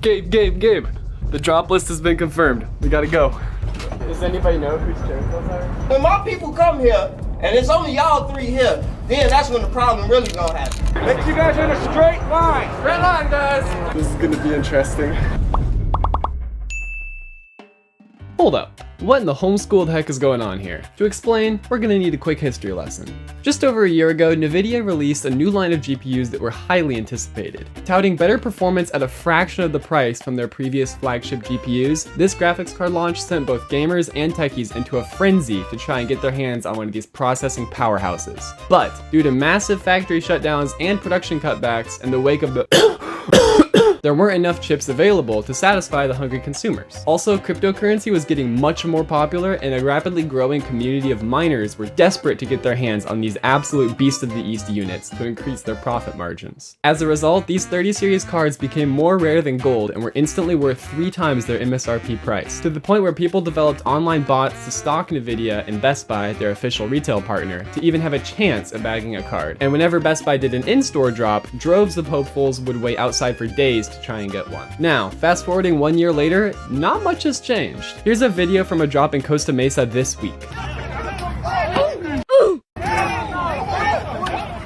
Gabe. The drop list has been confirmed. We gotta go. Does anybody know whose chairs those are? When my people come here, and it's only y'all three here, then that's when the problem really gonna happen. Make you guys in a straight line. Straight line, guys. This is gonna be interesting. Hold up. What in the homeschooled heck is going on here? To explain, we're gonna need a quick history lesson. Just over a year ago, NVIDIA released a new line of GPUs that were highly anticipated. Touting better performance at a fraction of the price from their previous flagship GPUs, this graphics card launch sent both gamers and techies into a frenzy to try and get their hands on one of these processing powerhouses. But, due to massive factory shutdowns and production cutbacks in the wake of the there weren't enough chips available to satisfy the hungry consumers. Also, cryptocurrency was getting much more popular, and a rapidly growing community of miners were desperate to get their hands on these absolute beast of the east units to increase their profit margins. As a result, these 30 series cards became more rare than gold and were instantly worth 3 times their MSRP price, to the point where people developed online bots to stalk NVIDIA and BestBuy, their official retail partner, to even have a chance of bagging a card. And whenever BestBuy did an in-store drop, droves of hopefuls would wait outside for days to try and get one. Now, fast forwarding 1 year later, not much has changed. Here's a video from a drop in Costa Mesa this week.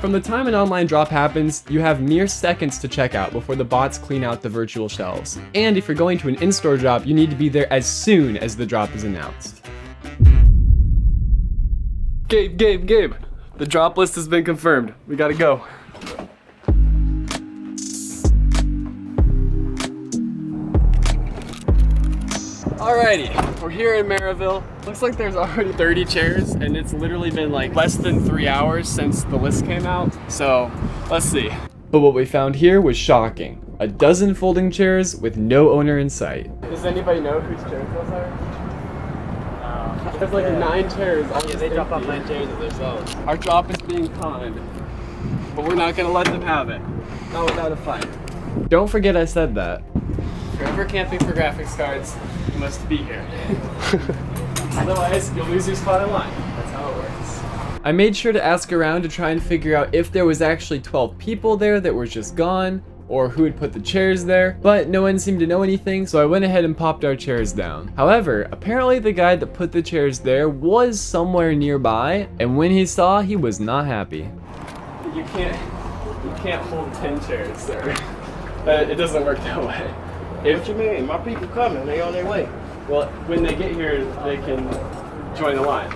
From the time an online drop happens, you have mere seconds to check out before the bots clean out the virtual shelves. And if you're going to an in-store drop, you need to be there as soon as the drop is announced. Gabe. The drop list has been confirmed. We gotta go. Alrighty, we're here in Maryville. Looks like there's already 30 chairs, and it's literally been like less than 3 hours since the list came out, so let's see. But what we found here was shocking. A dozen folding chairs with no owner in sight. Does anybody know whose chairs those are? There's like 9 chairs. Yeah, they drop off 9 chairs of themselves. Our drop is being conned, but we're not gonna let them have it. Not without a fight. Don't forget I said that. If you're ever camping for graphics cards, you must be here. Otherwise, you'll lose your spot in line. That's how it works. I made sure to ask around to try and figure out if there was actually 12 people there that were just gone, or who had put the chairs there, but no one seemed to know anything, so I went ahead and popped our chairs down. However, apparently the guy that put the chairs there was somewhere nearby, and when he saw, he was not happy. You can't hold 10 chairs, sir. It doesn't work that way. What you mean? My people coming, they on their way. Well, when they get here, they can join the line.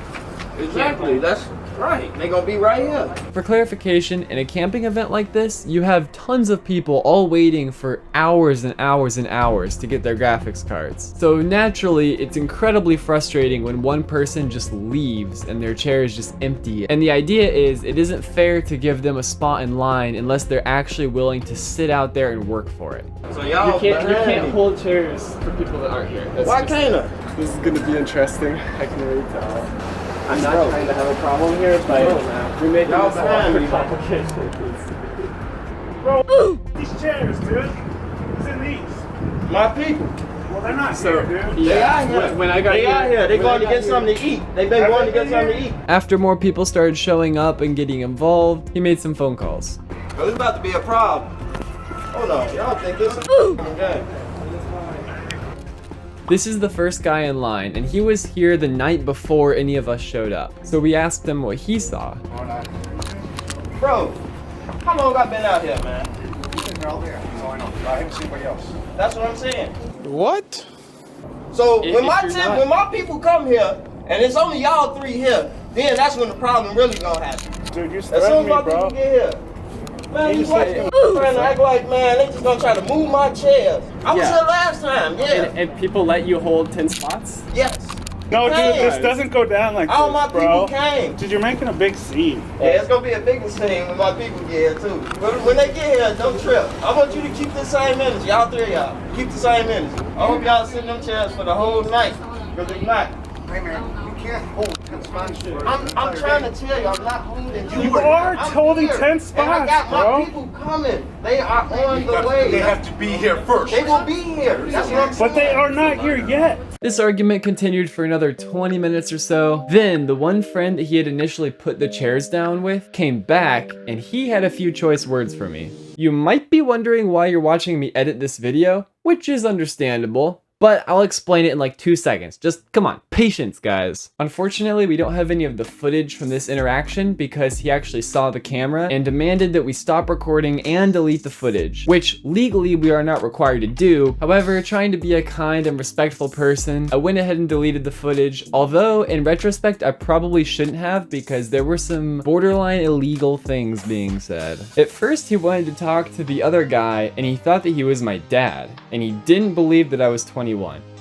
Exactly, that's right. They gonna be right here. For clarification, in a camping event like this, you have tons of people all waiting for hours and hours and hours to get their graphics cards. So naturally, it's incredibly frustrating when one person just leaves and their chair is just empty. And the idea is, it isn't fair to give them a spot in line unless they're actually willing to sit out there and work for it. So y'all you can't hold chairs for people that aren't here. Why can't I? This is gonna be interesting. I can already tell. I'm not trying to have a problem here, but we make it more complicated. Bro, these chairs, dude. It's in these. My people. Well, they're not So, here, dude. They out here. When I got they out here. They going to get something to eat. They've been going to get something to eat. After more people started showing up and getting involved, he made some phone calls. Well, it's about to be a problem. Hold on. Y'all think this is a game? This is the first guy in line, and he was here the night before any of us showed up. So we asked him what he saw. Bro, how long I been out here, man? You've been here all day. That's all I know. I haven't seen anybody else. That's what I'm saying. What? So If when you're my people come here, and it's only y'all three here, then that's when the problem really gonna happen. Dude, you're As soon threatening as me, my bro. people get here, man, You you just watch said- them trying to act like, man, they just gonna try to move my chairs. I was Yeah. here last time, yeah. And people let you hold 10 spots? Yes. No, dude, Hey. this doesn't go down like All my this, bro. people came. Dude, you're making a big scene. Yeah, it's gonna be a bigger scene when my people get here too. But when they get here, don't trip. I want you to keep the same energy, y'all three of y'all. Keep the same energy. I hope y'all sit in them chairs for the whole night. Because if not, Hey man, you can't hold I'm trying to tell you, I'm not holding you. You are holding 10 And I spots, got my bro. people coming. They are on the way. They have to be here first. They will be here. That's what I'm saying. But they are not here yet. This argument continued for another 20 minutes or so. Then the one friend that he had initially put the chairs down with came back, and he had a few choice words for me. You might be wondering why you're watching me edit this video, which is understandable, but I'll explain it in like 2 seconds. Just come on, patience, guys. Unfortunately, we don't have any of the footage from this interaction because he actually saw the camera and demanded that we stop recording and delete the footage, which legally we are not required to do. However, trying to be a kind and respectful person, I went ahead and deleted the footage, although in retrospect, I probably shouldn't have because there were some borderline illegal things being said. At first, he wanted to talk to the other guy and he thought that he was my dad, and he didn't believe that I was 21.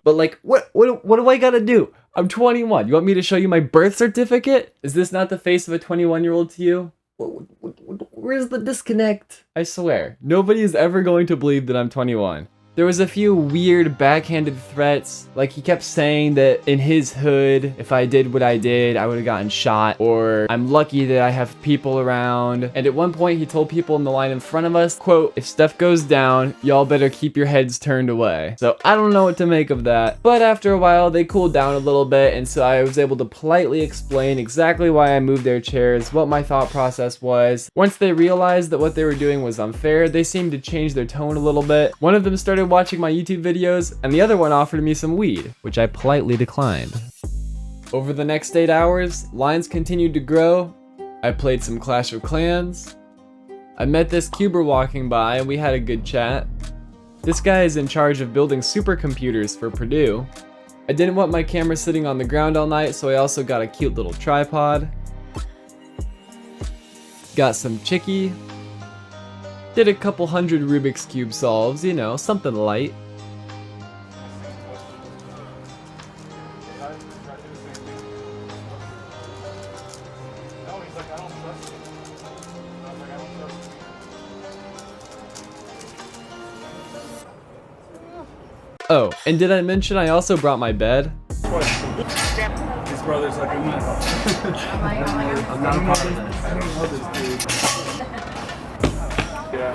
But like, what do I gotta do? I'm 21. You want me to show you my birth certificate? Is this not the face of a 21-year-old to you? Where's the disconnect? I swear, nobody is ever going to believe that I'm 21. There was a few weird backhanded threats, like he kept saying that in his hood, if I did what I did, I would have gotten shot, or I'm lucky that I have people around. And at one point he told people in the line in front of us, quote, if stuff goes down, y'all better keep your heads turned away. So I don't know what to make of that, but after a while they cooled down a little bit, and so I was able to politely explain exactly why I moved their chairs, what my thought process was. Once they realized that what they were doing was unfair, they seemed to change their tone a little bit. One of them started watching my YouTube videos, and the other one offered me some weed, which I politely declined. Over the next 8 hours, lines continued to grow. I played some Clash of Clans. I met this Cuber walking by and we had a good chat. This guy is in charge of building supercomputers for Purdue. I didn't want my camera sitting on the ground all night, so I also got a cute little tripod. Got some chicky. Did a couple hundred Rubik's Cube solves, you know, something light. Oh, and did I mention I also brought my bed? His brother's like, I'm not a problem. I don't know this dude. Yeah,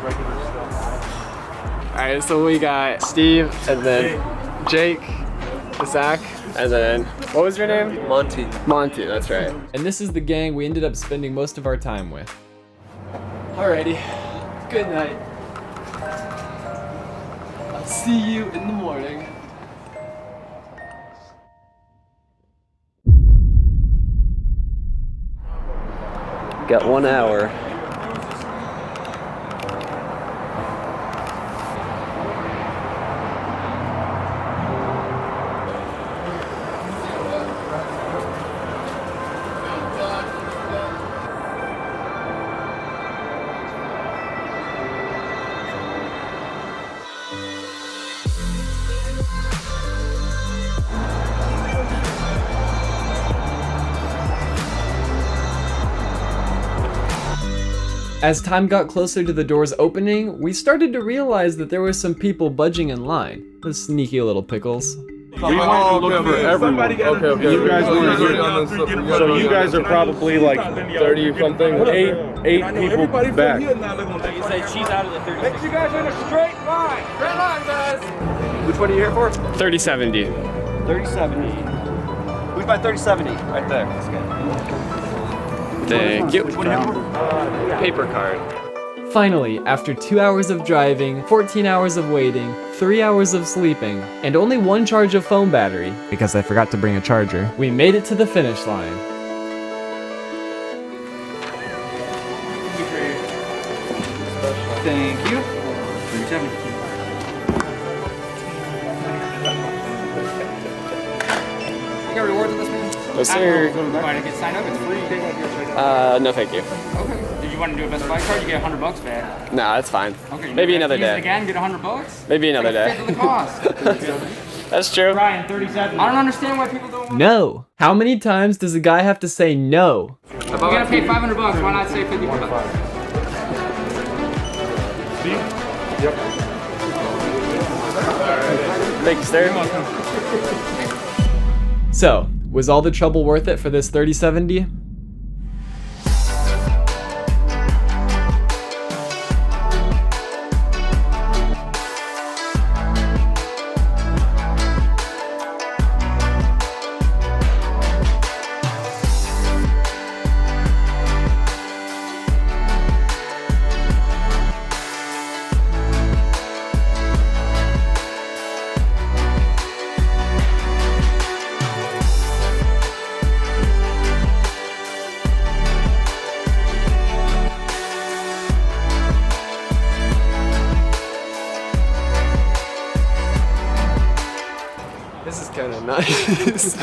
regular stuff. Alright, so we got Steve, and then Jake, Zach, and then, what was your name? Monty. Monty, that's right. And this is the gang we ended up spending most of our time with. Alrighty, good night. I'll see you in the morning. Got 1 hour. As time got closer to the doors opening, we started to realize that there were some people budging in line. The sneaky little pickles. We wanted to look for everyone. Okay. You guys weren't here. So you guys are probably like 30 something. Eight people back. You say she's out of the 30. Make you guys in a straight line. Straight line, guys. Which one are you here for? 3070. 3070. Who's by 3070? Right there. That's good. Thank you. Paper card. Finally, after 2 hours of driving, 14 hours of waiting, 3 hours of sleeping, and only 1 charge of phone battery, because I forgot to bring a charger, we made it to the finish line. Thank you. 370. You got rewards on this one? Yes, sir. Want to get signed up? It's free. No thank you. Okay. Did you want to do a BestBuy card? You get $100 back. Nah, that's fine. Okay. Maybe another use it day. again, get $100. Maybe another Like a day. fifth of the cost. That's true. Brian, 37. I don't understand why people don't want. No. How many times does a guy have to say no? You gotta pay $500. Why not say 50 bucks? Thank you, sir. So, Was all the trouble worth it for this 3070? This is kind of nice.